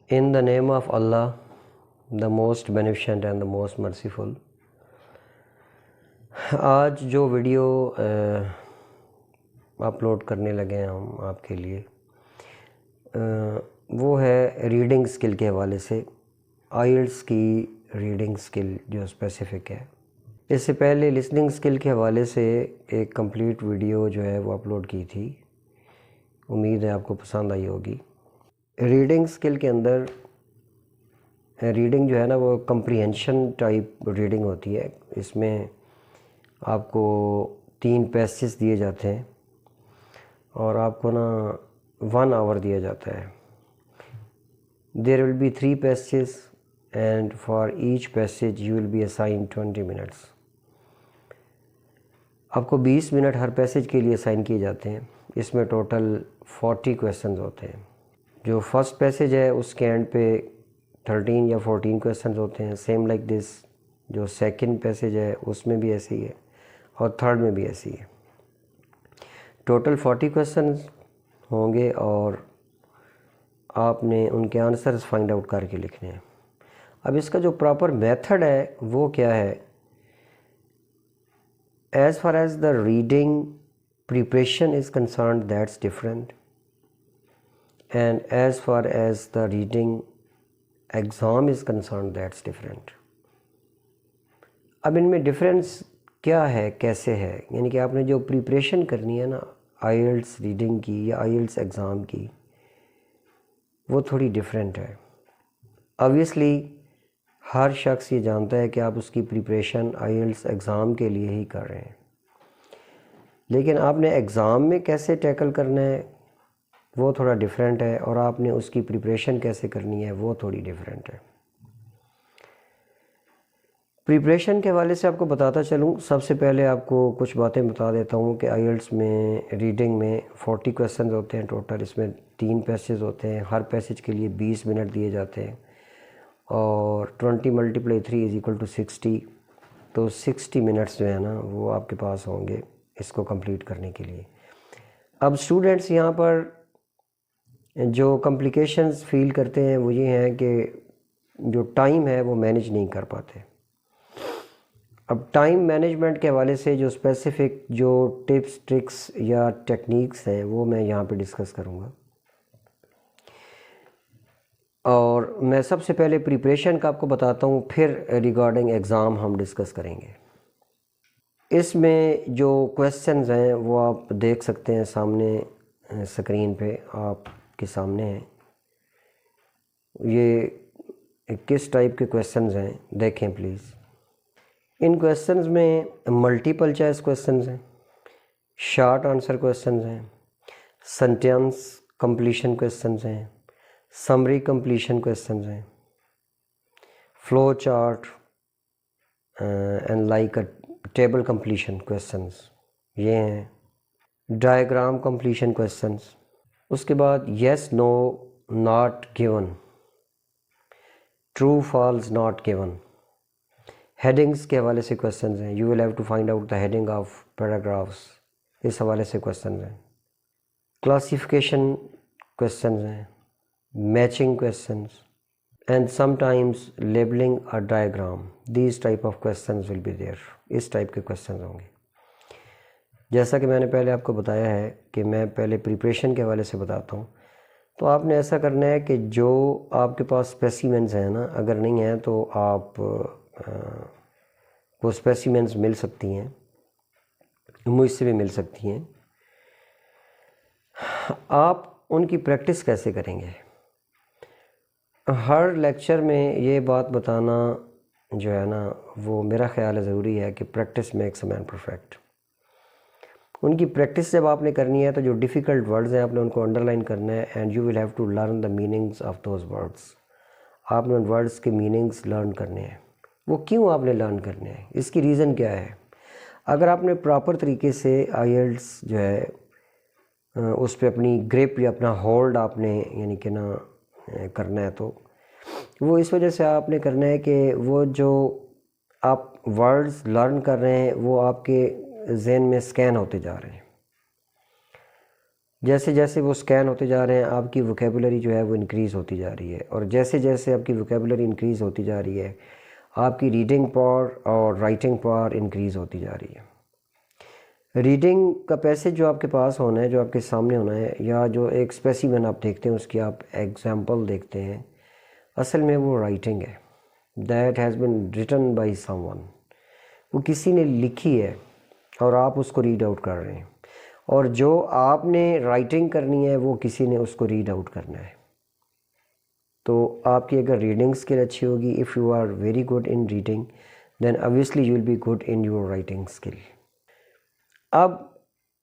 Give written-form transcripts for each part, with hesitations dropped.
In the name of Allah, the most beneficent and the most merciful। आज जो video upload करने लगे हैं हम आपके लिए वो है रीडिंग स्किल के हवाले से, आइल्स की रीडिंग स्किल जो स्पेसिफ़िक है। इससे पहले लिसनिंग स्किल के हवाले से एक कंप्लीट वीडियो जो है वो अपलोड की थी, उम्मीद है आपको पसंद आई होगी। रीडिंग स्किल के अंदर रीडिंग जो है ना वो कम्प्रीहेंशन टाइप रीडिंग होती है। इसमें आपको 3 पैसेज दिए जाते हैं और आपको ना 1 आवर दिया जाता है। There will be 3 passage and for each passage you will be assign 20 minutes. आपको 20 मिनट हर पैसेज के लिए असाइन किए जाते हैं। इसमें टोटल 40 क्वेश्चंस होते हैं। जो फर्स्ट पैसेज है उसके एंड पे 13 या 14 क्वेश्चंस होते हैं, सेम लाइक दिस। जो सेकंड पैसेज है उसमें भी ऐसे ही है और थर्ड में भी ऐसे ही है। टोटल 40 क्वेश्चंस होंगे और आपने उनके आंसर्स फाइंड आउट करके लिखने हैं। अब इसका जो प्रॉपर मेथड है वो क्या है? As far as the reading preparation is concerned, that's different, and as far as the reading exam is concern, that's different. अब इनमें डिफरेंस क्या है, कैसे है? यानी कि आपने जो प्रिपरेशन करनी है ना आइल्स रीडिंग की या आइल्स एग्ज़ाम की, वो थोड़ी डिफरेंट है। ऑब्वियसली हर शख्स ये जानता है कि आप उसकी प्रिपरेशन आइल्स एग्ज़ाम के लिए ही कर रहे हैं, लेकिन आपने एग्ज़ाम में कैसे टैकल करना है वो थोड़ा डिफरेंट है, और आपने उसकी प्रिपरेशन कैसे करनी है वो थोड़ी डिफरेंट है। प्रिपरेशन के हवाले से आपको बताता चलूँ, सबसे पहले आपको कुछ बातें बता देता हूँ कि आइल्स में रीडिंग में 40 क्वेश्चंस होते हैं टोटल। इसमें 3 पैसेज होते हैं, हर पैसेज के लिए 20 मिनट दिए जाते हैं और 20 × 3 = 60। तो 60 मिनट्स जो है ना वो आपके पास होंगे इसको कंप्लीट करने के लिए। अब स्टूडेंट्स यहाँ पर जो कॉम्प्लिकेशंस फील करते हैं वो ये हैं कि जो टाइम है वो मैनेज नहीं कर पाते। अब टाइम मैनेजमेंट के हवाले से जो स्पेसिफ़िक जो टिप्स, ट्रिक्स या टेक्निक्स हैं वो मैं यहाँ पे डिस्कस करूँगा। और मैं सबसे पहले प्रिपरेशन का आपको बताता हूँ, फिर रिगार्डिंग एग्ज़ाम हम डिस्कस करेंगे। इसमें जो क्वेश्चंस हैं वो आप देख सकते हैं सामने स्क्रीन पे आपके सामने हैं। ये किस टाइप के क्वेश्चंस हैं देखें प्लीज़। इन क्वेश्चंस में मल्टीपल चॉइस क्वेश्चंस हैं, शॉर्ट आंसर क्वेश्चंस हैं, सेंटेंस कंप्लीशन क्वेश्चंस हैं, समरी कंप्लीशन क्वेश्चंस हैं, flow chart and like a table completion questions ये हैं, डायग्राम कंप्लीशन क्वेश्चंस। उसके बाद yes no not given, true false not given. Headings के हवाले से क्वेश्चंस हैं, you will have to find out the heading of paragraphs, इस हवाले से क्वेश्चंस हैं। क्लासिफिकेशन क्वेश्चंस हैं, matching questions and sometimes labelling a diagram, these type of questions will be there. इस टाइप के क्वेश्चंस होंगे। जैसा कि मैंने पहले आपको बताया है कि मैं पहले प्रिपरेशन के हवाले से बताता हूँ, तो आपने ऐसा करना है कि जो आपके पास स्पेसिमेंस हैं ना, अगर नहीं हैं तो आप वो स्पेसिमेंस मिल सकती हैं, मुझसे भी मिल सकती हैं। आप उनकी प्रैक्टिस कैसे करेंगे? हर लेक्चर में ये बात बताना जो है ना वो मेरा ख़्याल है ज़रूरी है कि practice makes a man perfect. उनकी प्रैक्टिस जब आपने करनी है तो जो डिफ़िकल्ट वर्ड्स हैं आपने उनको अंडरलाइन करना है, and you will have to learn the meanings of those words. आपने उन वर्ड्स के मीनिंग्स लर्न करने हैं। वो क्यों आपने लर्न करने हैं, इसकी रीज़न क्या है? अगर आपने प्रॉपर तरीके से आइल्स जो है उस पर अपनी ग्रिप या अपना होल्ड आपने यानी कि ना करना है, तो वो इस वजह से आपने करना है कि वो जो आप वर्ड्स लर्न कर रहे हैं वो आपके जहन में स्कैन होते जा रहे हैं। जैसे जैसे वो स्कैन होते जा रहे हैं आपकी वोकेबुलरी जो है वो इंक्रीज़ होती जा रही है, और जैसे जैसे आपकी वोकेबुलरी इंक्रीज़ होती जा रही है आपकी रीडिंग पावर और राइटिंग पावर इंक्रीज़ होती जा रही है। रीडिंग का पैसेज जो आपके पास होना है, जो आपके सामने होना है, या जो एक स्पेसिमेन आप देखते हैं उसकी आप एग्जाम्पल देखते हैं, असल में वो राइटिंग है। That has been written by someone, वो किसी ने लिखी है और आप उसको रीड आउट कर रहे हैं, और जो आपने राइटिंग करनी है वो किसी ने उसको रीड आउट करना है। तो आपकी अगर रीडिंग स्किल अच्छी होगी, if you are very good in reading, then obviously you will be good in your writing skill. अब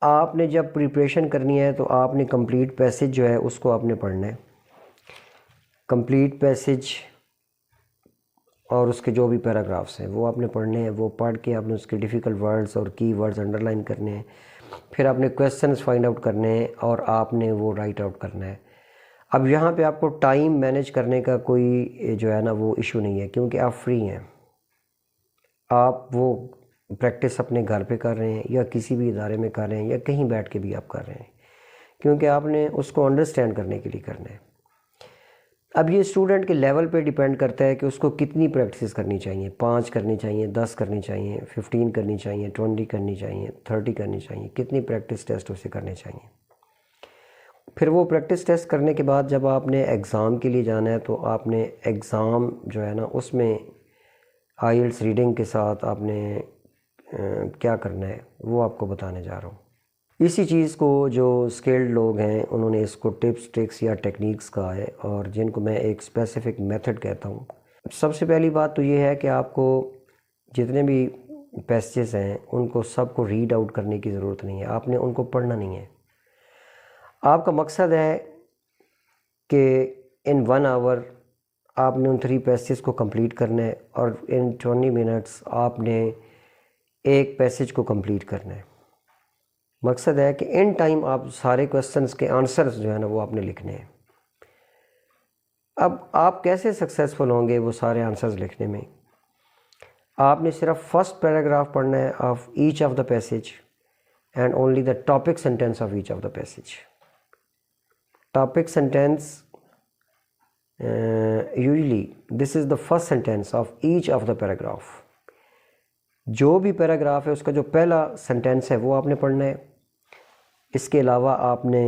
आपने जब प्रिपरेशन करनी है तो आपने कंप्लीट पैसेज जो है उसको आपने पढ़ना है। कंप्लीट पैसेज और उसके जो भी पैराग्राफ्स हैं वो आपने पढ़ने हैं। वो पढ़ के आपने उसके डिफ़िकल्ट वर्ड्स और की वर्ड्स अंडरलाइन करने हैं। फिर आपने क्वेश्चंस फाइंड आउट करने हैं और आपने वो राइट आउट करना है। अब यहाँ पे आपको टाइम मैनेज करने का कोई जो है ना वो इशू नहीं है, क्योंकि आप फ्री हैं। आप वो प्रैक्टिस अपने घर पे कर रहे हैं या किसी भी इदारे में कर रहे हैं या कहीं बैठ के भी आप कर रहे हैं, क्योंकि आपने उसको अंडरस्टैंड करने के लिए करना है। अब ये स्टूडेंट के लेवल पे डिपेंड करता है कि उसको कितनी प्रैक्टिस करनी चाहिए। 5 करनी चाहिए, 10 करनी चाहिए, 15 करनी चाहिए, 20 करनी चाहिए, 30 करनी चाहिए, कितनी प्रैक्टिस टेस्ट उसे करने चाहिए। फिर वो प्रैक्टिस टेस्ट करने के बाद जब आपने एग्ज़ाम के लिए जाना है तो आपने एग्ज़ाम जो है ना उसमें आईएलटीएस रीडिंग के साथ आपने क्या करना है वो आपको बताने जा रहा हूँ। इसी चीज़ को जो स्किल्ड लोग हैं उन्होंने इसको टिप्स, ट्रिक्स या टेक्निक्स कहा है, और जिनको मैं एक स्पेसिफ़िक मेथड कहता हूँ। सबसे पहली बात तो ये है कि आपको जितने भी पैसेजेस हैं उनको सबको रीड आउट करने की ज़रूरत नहीं है, आपने उनको पढ़ना नहीं है। आपका मकसद है कि इन 1 आवर आपने उन 3 पैसेज को कंप्लीट करना है, और इन 20 मिनट्स आपने एक पैसेज को कंप्लीट करना है। मकसद है कि इन टाइम आप सारे क्वेश्चंस के आंसर्स जो है ना वो आपने लिखने हैं। अब आप कैसे सक्सेसफुल होंगे वो सारे आंसर्स लिखने में? आपने सिर्फ फर्स्ट पैराग्राफ पढ़ना है of each of the passage and only the topic sentence of each of the passage. Topic sentence usually this is the first sentence of each of the paragraph. जो भी paragraph है उसका जो पहला sentence है वो आपने पढ़ना है। इसके अलावा आपने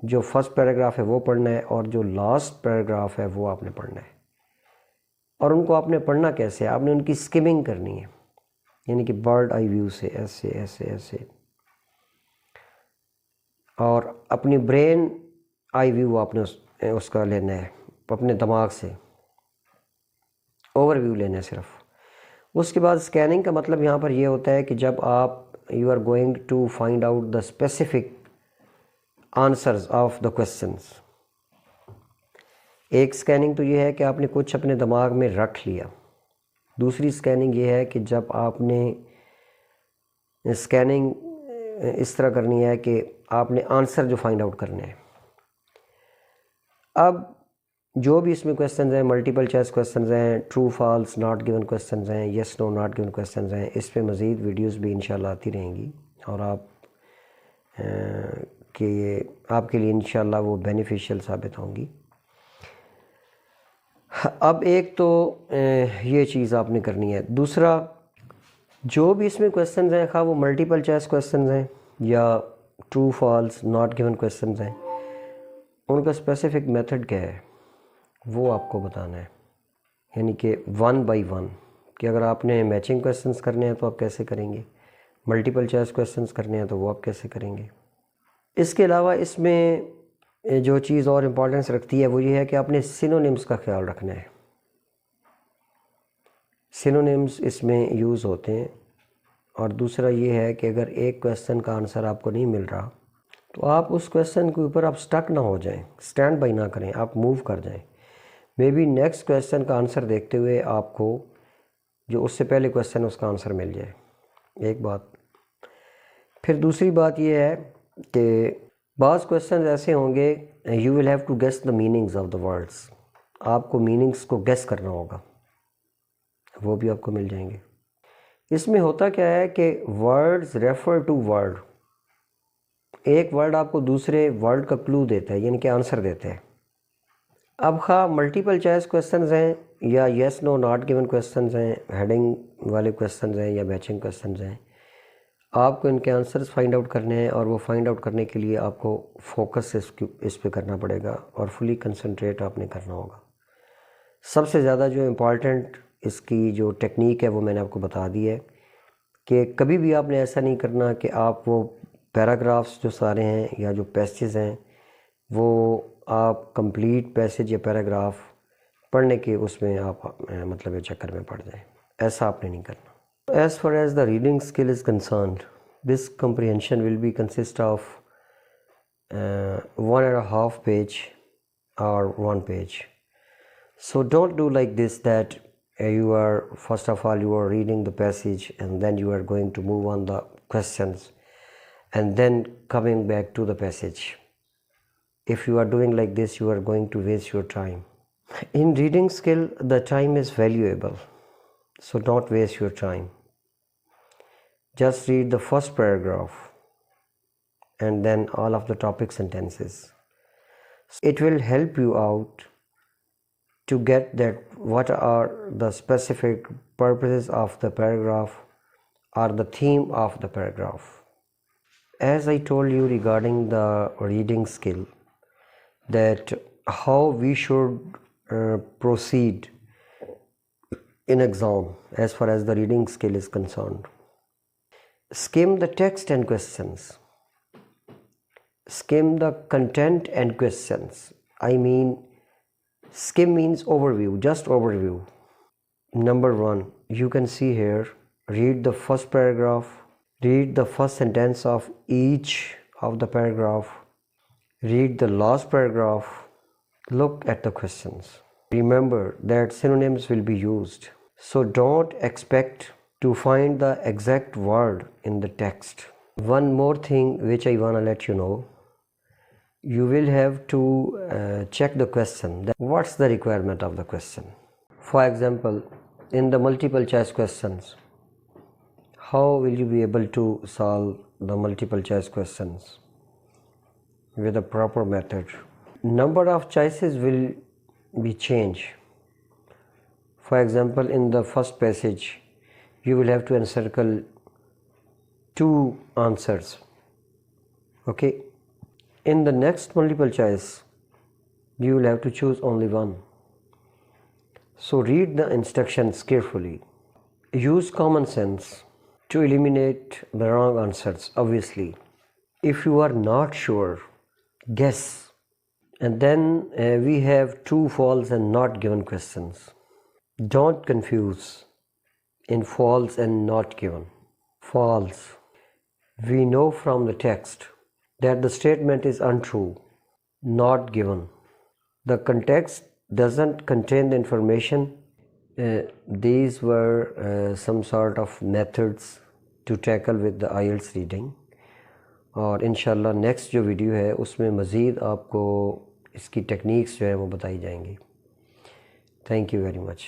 जो फर्स्ट पैराग्राफ है वो पढ़ना है, और जो लास्ट पैराग्राफ है वो आपने पढ़ना है। और उनको आपने पढ़ना कैसे? आपने उनकी स्किमिंग करनी है, यानी कि बर्ड आई व्यू से ऐसे ऐसे ऐसे, और अपनी ब्रेन आई व्यू आपने उसका लेना है, अपने दिमाग से ओवरव्यू लेना है सिर्फ। उसके बाद स्कैनिंग का मतलब यहाँ पर ये होता है कि जब आप you are going to find out the specific answers of the questions. एक स्कैनिंग तो ये है कि आपने कुछ अपने दिमाग में रख लिया। दूसरी स्कैनिंग ये है कि जब आपने स्कैनिंग इस तरह करनी है कि आपने आंसर जो फाइंड आउट करने हैं। अब जो भी इसमें क्वेश्चंस हैं, मल्टीपल चॉइस क्वेश्चंस हैं, true false not given questions हैं, yes no not given questions हैं, इस पे मज़ीद वीडियोस भी इंशाल्लाह आती रहेंगी, और आप कि आपके लिए इंशाल्लाह वो बेनिफिशियल साबित होंगी। अब एक तो ये चीज़ आपने करनी है। दूसरा, जो भी इसमें क्वेश्चंस हैं, खा वो मल्टीपल चॉइस क्वेश्चंस हैं या true false not given questions हैं, उनका स्पेसिफिक मेथड क्या है वो आपको बताना है। यानी कि 1 बाय 1 कि अगर आपने मैचिंग क्वेश्चंस करने हैं तो आप कैसे करेंगे, मल्टीपल चॉइस क्वेश्चंस करने हैं तो वो आप कैसे करेंगे। इसके अलावा इसमें जो चीज़ और इम्पोर्टेंस रखती है वो ये है कि आपने सिनोनिम्स का ख्याल रखना है। सिनोनिम्स इसमें यूज़ होते हैं। और दूसरा ये है कि अगर एक क्वेश्चन का आंसर आपको नहीं मिल रहा तो आप उस क्वेश्चन के ऊपर आप स्टक ना हो जाएं, स्टैंड बाई ना करें, आप मूव कर जाएं। मे बी नेक्स्ट क्वेश्चन का आंसर देखते हुए आपको जो उससे पहले क्वेश्चन उसका आंसर मिल जाए, एक बात। फिर दूसरी बात ये है कि बाज़ क्वेश्चन ऐसे होंगे you will have to guess the meanings of the words. आपको मीनिंग्स को गेस करना होगा, वो भी आपको मिल जाएंगे। इसमें होता क्या है कि वर्ड्स रेफर टू वर्ड, एक वर्ड आपको दूसरे वर्ड का क्लू देता है, यानी कि आंसर देता है। अब खा मल्टीपल चॉइस क्वेश्चंस हैं या yes no not given questions हैं, हेडिंग वाले क्वेश्चंस हैं या मैचिंग क्वेश्चंस हैं, आपको इनके आंसर्स फाइंड आउट करने हैं। और वो फाइंड आउट करने के लिए आपको फोकस इस पे करना पड़ेगा और फुली कंसंट्रेट आपने करना होगा। सबसे ज़्यादा जो इम्पॉर्टेंट इसकी जो टेक्निक है वो मैंने आपको बता दी है कि कभी भी आपने ऐसा नहीं करना कि आप वो पैराग्राफ्स जो सारे हैं या जो पैसेज हैं वो आप कंप्लीट पैसेज या पैराग्राफ पढ़ने के उसमें आप मतलब ये चक्कर में पड़ जाएं। ऐसा आपने नहीं करना। As far as the reading skill is concerned, this comprehension will be consist of 1.5 page or 1 page. So don't do like this that you are first of all you are reading the passage and then you are going to move on the questions and then coming back to the passage. If you are doing like this, you are going to waste your time. In reading skill, the time is valuable, so don't waste your time. Just read the first paragraph and then all of the topic sentences. It will help you out to get that what are the specific purposes of the paragraph or the theme of the paragraph. As I told you regarding the reading skill, that how we should proceed in exam as far as the reading skill is concerned. Skim the text and questions. Skim the content and questions. I mean, skim means overview, just overview. Number 1, you can see here, read the first paragraph, read the first sentence of each of the paragraph, read the last paragraph, look at the questions. Remember that synonyms will be used, so don't expect to find the exact word in the text. One more thing which I want to let you know, you will have to check the question, that what's the requirement of the question. For example, in the multiple choice questions, how will you be able to solve the multiple choice questions with a proper method? Number of choices will be changed. For example, in the first passage, you will have to encircle 2 answers. Okay. In the next multiple choice, you will have to choose only 1. So read the instructions carefully. Use common sense to eliminate the wrong answers, obviously. If you are not sure, guess. And then we have true, false and not given questions. Don't confuse in false and not given. False. We know from the text that the statement is untrue. Not given. The context doesn't contain the information. These were some sort of methods to tackle with the IELTS reading. और इंशाल्लाह next जो video है उसमें मज़ीद आपको इसकी techniques जो है वो बताई जाएंगी। Thank you very much.